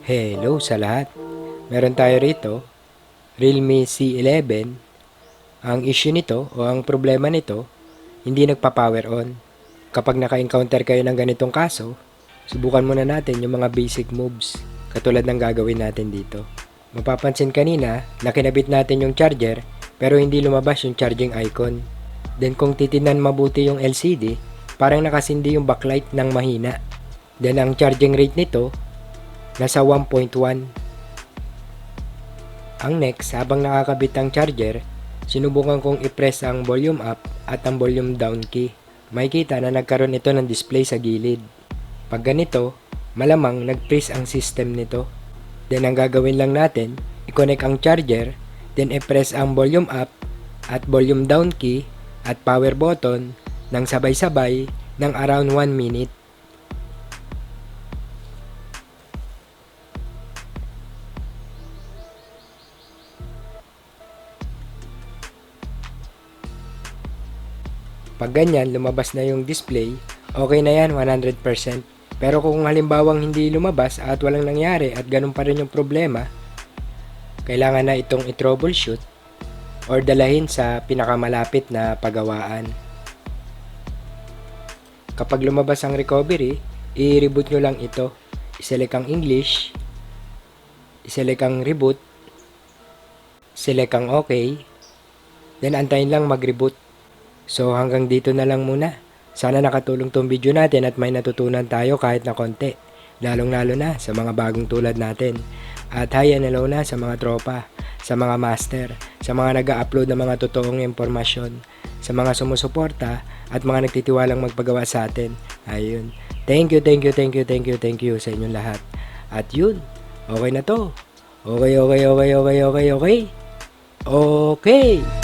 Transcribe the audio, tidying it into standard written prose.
Hello sa lahat. Meron tayo rito, Realme C11. Ang issue nito o ang problema nito, hindi nagpa-power on. Kapag naka-encounter kayo ng ganitong kaso, subukan muna natin yung mga basic moves katulad ng gagawin natin dito. Mapapansin kanina na kinabit natin yung charger pero hindi lumabas yung charging icon. Then kung titignan mabuti yung LCD, parang nakasindi yung backlight ng mahina. Then ang charging rate nito nasa 1.1. Ang next, habang nakakabit ang charger, sinubukan kong i-press ang volume up at ang volume down key. Makikita na nagkaroon ito ng display sa gilid. Pag ganito, malamang nag-freeze ang system nito. Then ang gagawin lang natin, i-connect ang charger, then i-press ang volume up at volume down key at power button ng sabay-sabay ng around 1 minute. Pag ganyan, lumabas na yung display, okay na yan 100%. Pero kung halimbawang hindi lumabas at walang nangyari at ganun pa rin yung problema, kailangan na itong i-troubleshoot or dalahin sa pinakamalapit na pagawaan. Kapag lumabas ang recovery, i-reboot nyo lang ito. I-select ang English, i-select ang reboot, select ang OK, then antayin lang mag-reboot. So hanggang dito na lang muna. Sana nakatulong tong video natin at may natutunan tayo kahit na konti. Lalong-lalo na sa mga bagong tulad natin. At hi and hello na sa mga tropa, sa mga master, sa mga nag-upload ng mga totoong impormasyon, sa mga sumusuporta at mga nagtitiwalang magpagawa sa atin. Ayun. Thank you sa inyong lahat. At yun, okay na to. Okay. Okay.